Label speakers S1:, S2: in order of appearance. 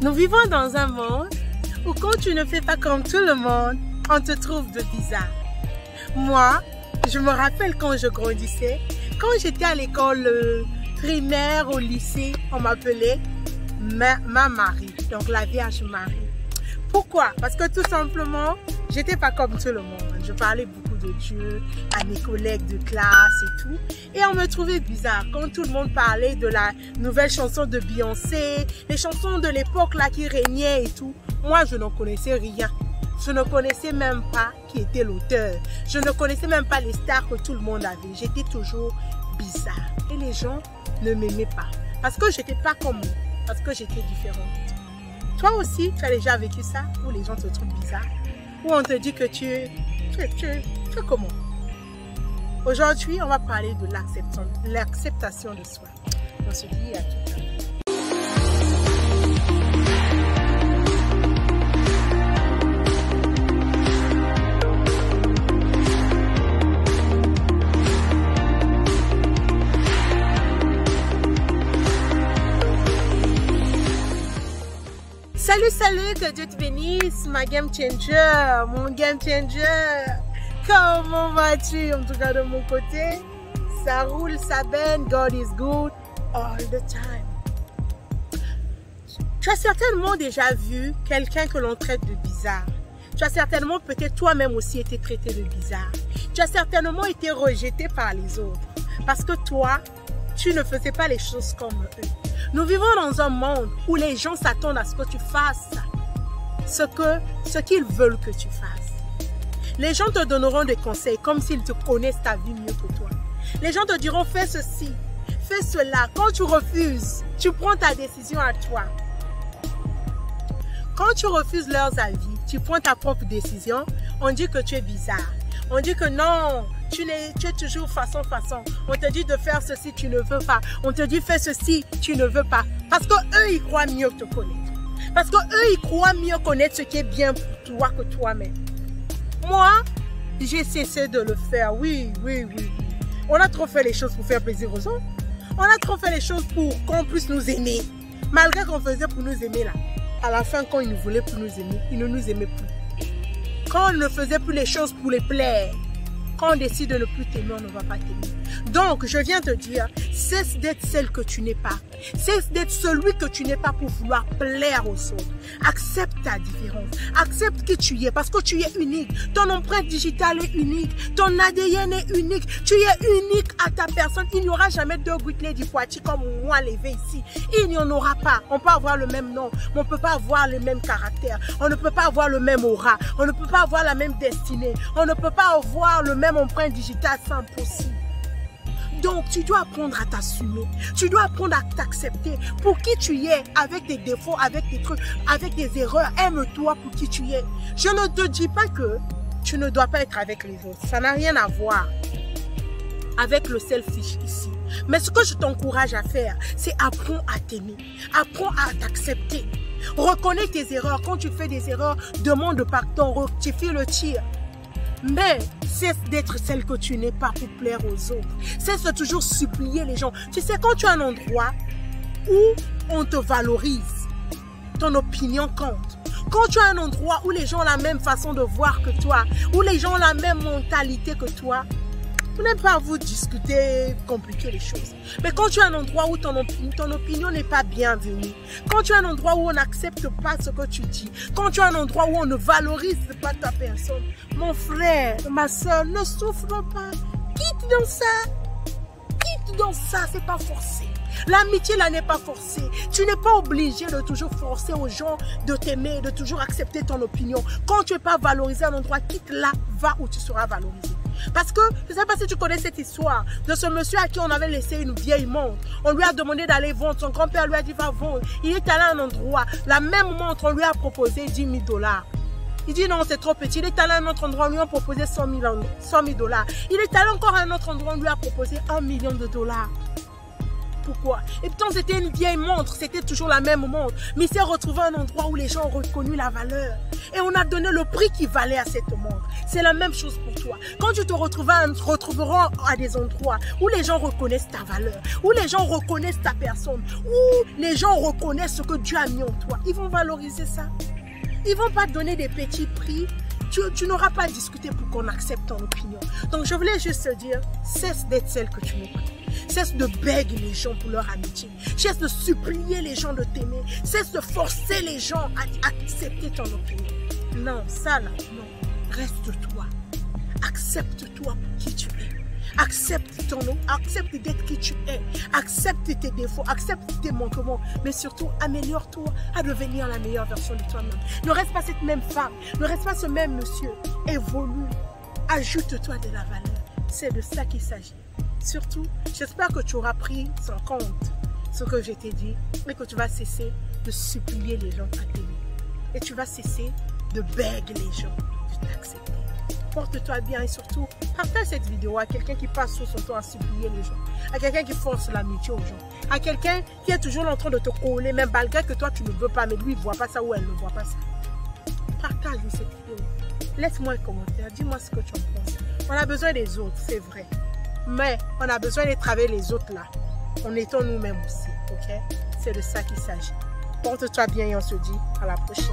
S1: Nous vivons dans un monde où quand tu ne fais pas comme tout le monde, on te trouve de bizarre. Moi, je me rappelle quand je grandissais, quand j'étais à l'école primaire, au lycée, on m'appelait ma Marie, donc la Vierge Marie. Pourquoi? Parce que tout simplement, j'étais pas comme tout le monde. Je parlais beaucoup de Dieu à mes collègues de classe et tout. Et on me trouvait bizarre quand tout le monde parlait de la nouvelle chanson de Beyoncé, les chansons de l'époque là qui régnaient et tout. Moi, je n'en connaissais rien. Je ne connaissais même pas qui était l'auteur. Je ne connaissais même pas les stars que tout le monde avait. J'étais toujours bizarre. Et les gens ne m'aimaient pas. Parce que j'étais pas comme eux. Parce que j'étais différente. Toi aussi, tu as déjà vécu ça, où les gens te trouvent bizarre, où on te dit que tu es comment? Aujourd'hui, on va parler de l'acceptation de soi. On se dit à tout à l'heure. Salut, salut, que Dieu te bénisse, ma game changer, mon game changer. Comment vas-tu? En tout cas, de mon côté, ça roule, ça baigne, God is good all the time. Tu as certainement déjà vu quelqu'un que l'on traite de bizarre. Tu as certainement peut-être toi-même aussi été traité de bizarre. Tu as certainement été rejeté par les autres. Parce que toi, tu ne faisais pas les choses comme eux. Nous vivons dans un monde où les gens s'attendent à ce que tu fasses ce qu'ils veulent que tu fasses. Les gens te donneront des conseils comme s'ils te connaissent ta vie mieux que toi. Les gens te diront fais ceci, fais cela. Quand tu refuses, tu prends ta décision à toi. Quand tu refuses leurs avis, tu prends ta propre décision, on dit que tu es bizarre. On dit que non, tu es toujours façon. On te dit de faire ceci, tu ne veux pas. On te dit fais ceci, tu ne veux pas. Parce qu'eux, ils croient mieux te connaître. Parce qu'eux, ils croient mieux connaître ce qui est bien pour toi que toi-même. Moi, j'ai cessé de le faire. Oui. On a trop fait les choses pour faire plaisir aux autres. On a trop fait les choses pour qu'on puisse nous aimer. Malgré qu'on faisait pour nous aimer là. À la fin, quand ils nous voulaient pour nous aimer, ils ne nous aimaient plus. Quand on ne faisait plus les choses pour les plaire, quand on décide de ne plus t'aimer, on ne va pas t'aimer. Donc, je viens te dire, cesse d'être celle que tu n'es pas. Cesse d'être celui que tu n'es pas pour vouloir plaire aux autres. Accepte ta différence. Accepte qui tu es parce que tu es unique. Ton empreinte digitale est unique. Ton ADN est unique. Tu es unique à ta personne. Il n'y aura jamais deux Whitney du Poitiers comme moi levé ici. Il n'y en aura pas. On peut avoir le même nom, mais on ne peut pas avoir le même caractère. On ne peut pas avoir le même aura. On ne peut pas avoir la même destinée. On ne peut pas avoir le même empreinte digitale, c'est impossible. Donc, tu dois apprendre à t'assumer. Tu dois apprendre à t'accepter pour qui tu es, avec tes défauts, avec tes trucs, avec tes erreurs. Aime-toi pour qui tu es. Je ne te dis pas que tu ne dois pas être avec les autres. Ça n'a rien à voir avec le selfish ici. Mais ce que je t'encourage à faire, c'est apprendre à t'aimer. Apprends à t'accepter. Reconnais tes erreurs. Quand tu fais des erreurs, demande pardon, rectifie le tir. Mais cesse d'être celle que tu n'es pas pour plaire aux autres. Cesse de toujours supplier les gens. Tu sais, quand tu as un endroit où on te valorise, ton opinion compte. Quand tu as un endroit où les gens ont la même façon de voir que toi, où les gens ont la même mentalité que toi, vous n'êtes pas à vous discuter, compliquer les choses. Mais quand tu as un endroit où ton opinion n'est pas bienvenue, quand tu as un endroit où on n'accepte pas ce que tu dis, quand tu as un endroit où on ne valorise pas ta personne, mon frère, ma soeur, ne souffre pas. Quitte dans ça. Quitte dans ça, c'est pas forcé. L'amitié là n'est pas forcée. Tu n'es pas obligé de toujours forcer aux gens de t'aimer, de toujours accepter ton opinion. Quand tu n'es pas valorisé à un endroit, quitte là, va où tu seras valorisé. Parce que, je ne sais pas si tu connais cette histoire de ce monsieur à qui on avait laissé une vieille montre. On lui a demandé d'aller vendre. Son grand-père lui a dit, va vendre. Il est allé à un endroit. La même montre, on lui a proposé 10 000 $. Il dit non, c'est trop petit. Il est allé à un autre endroit, on lui a proposé 100 000 $. Il est allé encore à un autre endroit, on lui a proposé $1 million. Pourquoi? Et pourtant, c'était une vieille montre, c'était toujours la même montre. Mais il s'est retrouvé à un endroit où les gens ont reconnu la valeur. Et on a donné le prix qui valait à cette montre. C'est la même chose pour toi. Quand tu te retrouveras à des endroits où les gens reconnaissent ta valeur, où les gens reconnaissent ta personne, où les gens reconnaissent ce que Dieu a mis en toi, ils vont valoriser ça. Ils ne vont pas te donner des petits prix. Tu n'auras pas à discuter pour qu'on accepte ton opinion. Donc je voulais juste te dire, cesse d'être celle que tu n'es pas. Cesse de bèguer les gens pour leur amitié. Cesse de supplier les gens de t'aimer. Cesse de forcer les gens à accepter ton opinion. Non, ça là, non. Reste-toi. Accepte-toi pour qui tu es. Accepte ton nom, accepte d'être qui tu es. Accepte tes défauts, accepte tes manquements. Mais surtout, améliore-toi à devenir la meilleure version de toi-même. Ne reste pas cette même femme, ne reste pas ce même monsieur. Évolue. Ajoute-toi de la valeur. C'est de ça qu'il s'agit. Surtout, j'espère que tu auras pris en compte ce que je t'ai dit et que tu vas cesser de supplier les gens à t'aimer. Et tu vas cesser de bèguer les gens de t'accepter. Porte-toi bien et surtout, partage cette vidéo à quelqu'un qui passe tout son temps à supplier les gens, à quelqu'un qui force l'amitié aux gens, à quelqu'un qui est toujours en train de te coller, même malgré que toi tu ne veux pas, mais lui il ne voit pas ça ou elle ne voit pas ça. Partage-lui cette vidéo. Laisse-moi un commentaire, dis-moi ce que tu en penses. On a besoin des autres, c'est vrai. Mais on a besoin de travailler les autres là, en étant nous-mêmes aussi, ok? C'est de ça qu'il s'agit. Porte-toi bien et on se dit à la prochaine.